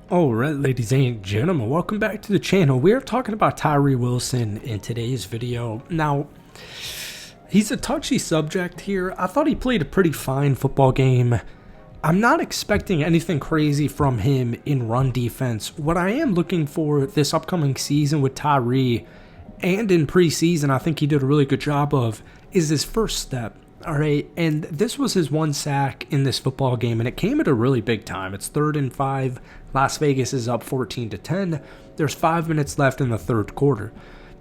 Alright, ladies and gentlemen, welcome back to the channel. We are talking about Tyrie Wilson in today's video. Now, he's a touchy subject here. I thought he played a pretty fine football game. I'm not expecting anything crazy from him in run defense. What I am looking for this upcoming season with Tyree, and in preseason, I think he did a really good job of, is his first step. All right, and this was his one sack in this football game, and it came at a really big time. It's 3rd and 5. Las Vegas is up 14-10. There's 5 minutes left in the third quarter.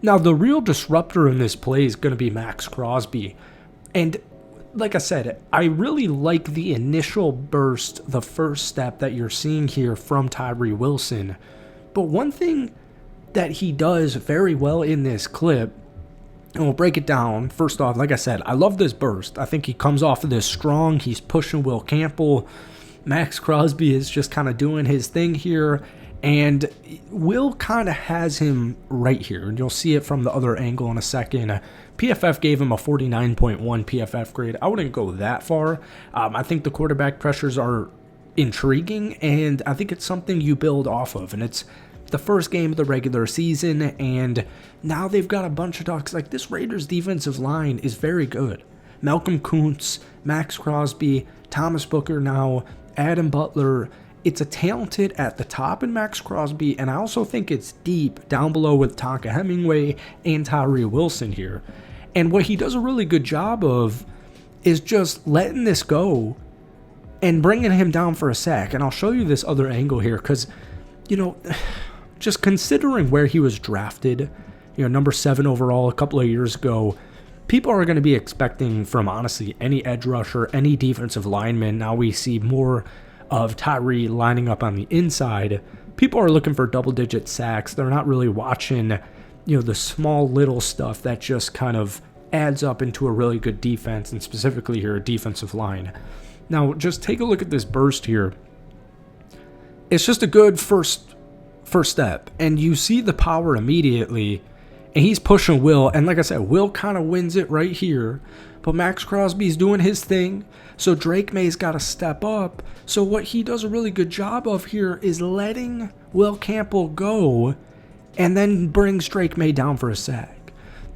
Now, the real disruptor in this play is going to be Maxx Crosby. And like I said, I really like the initial burst, the first step that you're seeing here from Tyrie Wilson. But one thing that he does very well in this clip, and we'll break it down. First off, like I said, I love this burst. I think he comes off of this strong. He's pushing Will Campbell. Maxx Crosby is just kind of doing his thing here. And Will kind of has him right here. And you'll see it from the other angle in a second. PFF gave him a 49.1 PFF grade. I wouldn't go that far. I think the quarterback pressures are intriguing. And I think it's something you build off of. And it's the first game of the regular season, and now they've got a bunch of ducks. Like, this Raiders defensive line is very good. Malcolm Koonce, Maxx Crosby, Thomas Booker now, Adam Butler. It's a talented at the top in Maxx Crosby, and I also think it's deep down below with Tonka Hemingway and Tyrie Wilson here. And what he does a really good job of is just letting this go and bringing him down for a sack. And I'll show you this other angle here because, you know, just considering where he was drafted, number 7 overall a couple of years ago, people are going to be expecting from, honestly, any edge rusher, any defensive lineman. Now we see more of Tyree lining up on the inside. People are looking for double-digit sacks. They're not really watching, the small little stuff that just kind of adds up into a really good defense, and specifically here, a defensive line. Now, just take a look at this burst here. It's just a good first step, and you see the power immediately, and he's pushing Will, and like I said, Will kind of wins it right here, but Maxx Crosby's doing his thing, so Drake May's got to step up. So what he does a really good job of here is letting Will Campbell go, and then brings Drake May down for a sack.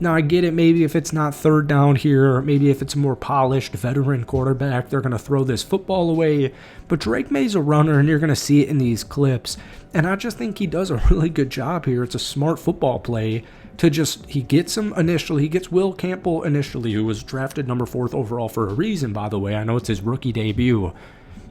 Now, I get it, maybe if it's not third down here, maybe if it's a more polished veteran quarterback, they're going to throw this football away. But Drake May's a runner, and you're going to see it in these clips. And I just think he does a really good job here. It's a smart football play to just, he gets him initially. He gets Will Campbell initially, who was drafted number 4th overall for a reason, by the way. I know it's his rookie debut.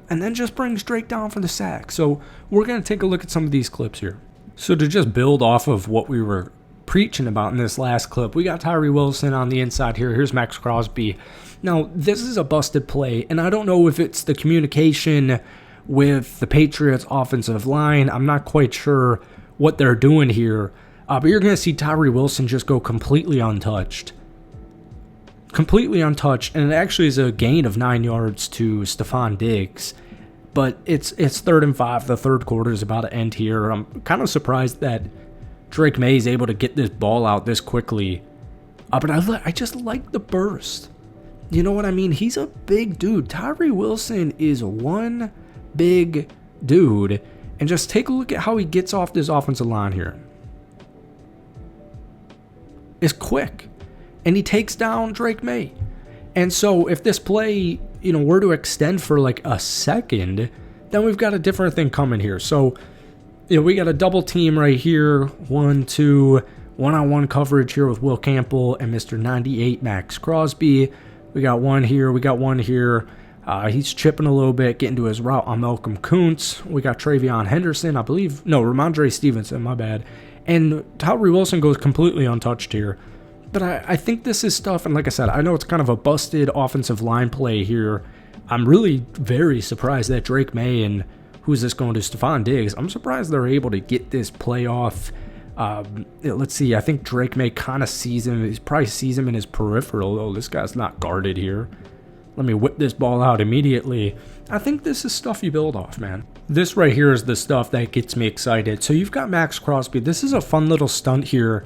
And then just brings Drake down for the sack. So we're going to take a look at some of these clips here. So to just build off of what we were preaching about in this last clip, we got Tyrie Wilson on the inside here. Here's Maxx Crosby. Now, this is a busted play, and I don't know if it's the communication with the Patriots offensive line. I'm not quite sure what they're doing here, but you're going to see Tyrie Wilson just go completely untouched. Completely untouched, and it actually is a gain of 9 yards to Stefon Diggs. But it's 3rd and 5. The third quarter is about to end here. I'm kind of surprised that Drake May is able to get this ball out this quickly. But I just like the burst. You know what I mean? He's a big dude. Tyrie Wilson is one big dude. And just take a look at how he gets off this offensive line here. It's quick. And he takes down Drake May. And so if this play, were to extend for like a second, then we've got a different thing coming here. So we got a double team right here. 1-2, one-on-one coverage here with Will Campbell and Mr. 98 Maxx Crosby. We got one here. We got one here. He's chipping a little bit, getting to his route on Malcolm Koonce. We got Travion Henderson, I believe. No, Ramondre Stevenson, my bad. And Tyrie Wilson goes completely untouched here. But I think this is stuff, and like I said, I know it's kind of a busted offensive line play here. I'm really very surprised that Drake May and who's this going to? Stefon Diggs. I'm surprised they're able to get this play off. Let's see. I think Drake May kind of sees him. He probably sees him in his peripheral. Oh, this guy's not guarded here. Let me whip this ball out immediately. I think this is stuff you build off, man. This right here is the stuff that gets me excited. So you've got Maxx Crosby. This is a fun little stunt here.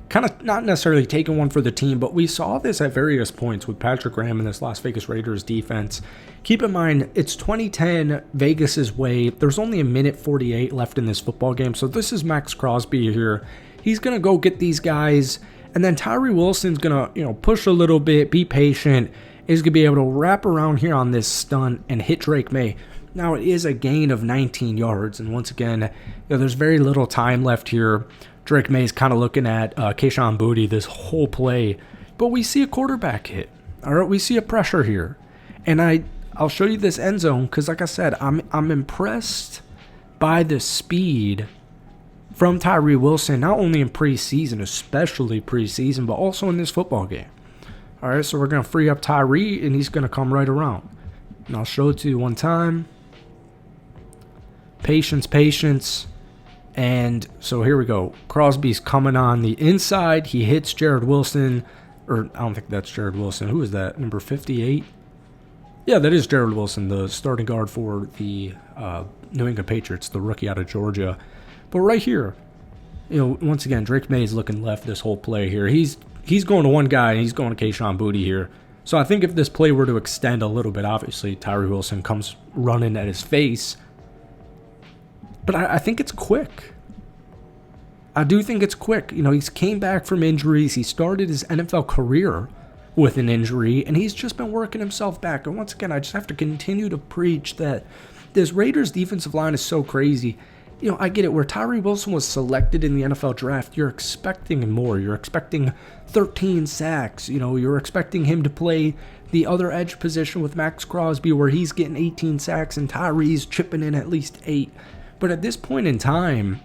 kind of not necessarily taking one for the team, but we saw this at various points with Patrick Graham and this Las Vegas Raiders defense. Keep in mind, it's 2010 Vegas's way. There's only a minute 48 left in this football game, so this is Max Crosby here. He's going to go get these guys, and then Tyrie Wilson's going to, push a little bit, be patient. He's going to be able to wrap around here on this stunt and hit Drake May. Now, it is a gain of 19 yards, and once again, there's very little time left here. Drake May's kind of looking at Kayshon Boutte this whole play, but we see a quarterback hit. All right, we see a pressure here, and I'll show you this end zone because, like I said, I'm impressed by the speed from Tyrie Wilson, not only in preseason, especially preseason, but also in this football game. All right, so we're gonna free up Tyree, and he's gonna come right around, and I'll show it to you one time. Patience, patience. And so here we go. Crosby's coming on the inside. He hits Jared Wilson. Or I don't think that's Jared Wilson. Who is that? Number 58? Yeah, that is Jared Wilson, the starting guard for the New England Patriots, the rookie out of Georgia. But right here, once again, Drake May is looking left this whole play here. He's going to one guy, and he's going to Kayshon Boutte here. So I think if this play were to extend a little bit, obviously Tyrie Wilson comes running at his face. But I think it's quick. I do think it's quick. He's came back from injuries. He started his NFL career with an injury, and he's just been working himself back. And once again, I just have to continue to preach that this Raiders defensive line is so crazy. I get it. Where Tyrie Wilson was selected in the NFL draft, you're expecting more. You're expecting 13 sacks. You're expecting him to play the other edge position with Max Crosby, where he's getting 18 sacks and Tyree's chipping in at least 8. But at this point in time,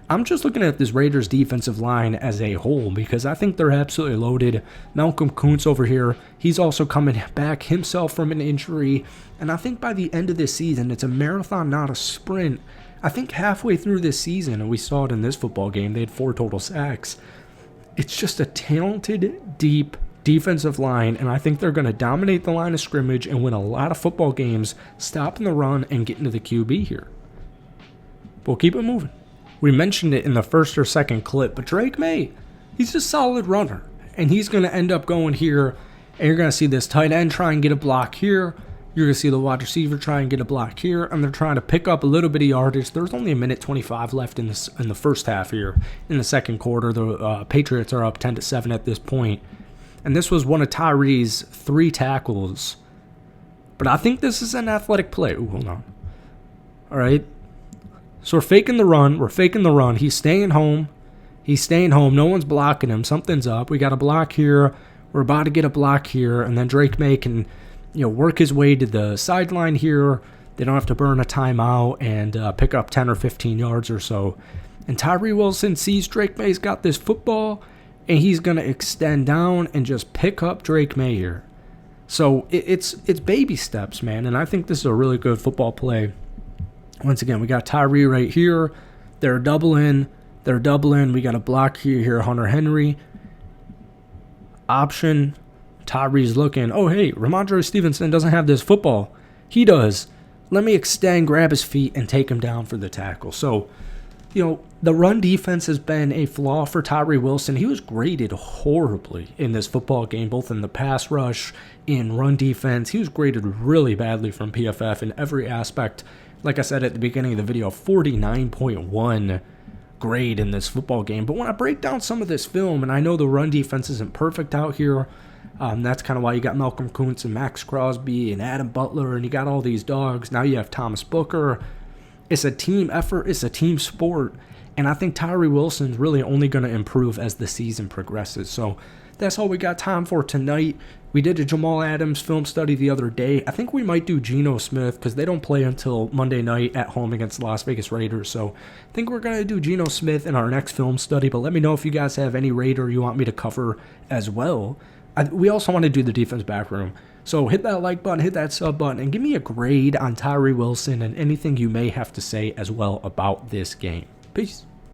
I'm just looking at this Raiders defensive line as a whole because I think they're absolutely loaded. Malcolm Kuntz over here, he's also coming back himself from an injury. And I think by the end of this season, it's a marathon, not a sprint. I think halfway through this season, and we saw it in this football game, they had 4 total sacks. It's just a talented, deep defensive line, and I think they're going to dominate the line of scrimmage and win a lot of football games, stopping the run and getting to the QB here. We'll keep it moving. We mentioned it in the first or second clip, but Drake May, he's a solid runner, and he's going to end up going here, and you're going to see this tight end try and get a block here. You're going to see the wide receiver try and get a block here, and they're trying to pick up a little bit of yardage. There's only a minute 25 left in the first half here. In the second quarter, the Patriots are up 10-7 at this point, and this was one of Tyree's 3 tackles. But I think this is an athletic play. Ooh, hold on. All right. So we're faking the run. He's staying home. No one's blocking him. Something's up. We got a block here. We're about to get a block here. And then Drake May can, work his way to the sideline here. They don't have to burn a timeout and pick up 10 or 15 yards or so. And Tyrie Wilson sees Drake May's got this football, and he's going to extend down and just pick up Drake May here. So it's baby steps, man. And I think this is a really good football play. Once again, we got Tyree right here. They're doubling. We got a block here, Hunter Henry. Option. Tyree's looking. Oh, hey, Ramondre Stevenson doesn't have this football. He does. Let me extend, grab his feet, and take him down for the tackle. So, the run defense has been a flaw for Tyrie Wilson. He was graded horribly in this football game, both in the pass rush, in run defense. He was graded really badly from PFF in every aspect. Like I said at the beginning of the video, 49.1 grade in this football game. But when I break down some of this film, and I know the run defense isn't perfect out here, that's kind of why you got Malcolm Kuntz and Max Crosby and Adam Butler, and you got all these dogs. Now you have Thomas Booker. It's a team effort. It's a team sport. And I think Tyrie Wilson's really only going to improve as the season progresses. So that's all we got time for tonight. We did a Jamal Adams film study the other day. I think we might do Geno Smith because they don't play until Monday night at home against the Las Vegas Raiders. So I think we're going to do Geno Smith in our next film study. But let me know if you guys have any Raider you want me to cover as well. We also want to do the defense back room. So hit that like button, hit that sub button, and give me a grade on Tyrie Wilson and anything you may have to say as well about this game. Peace.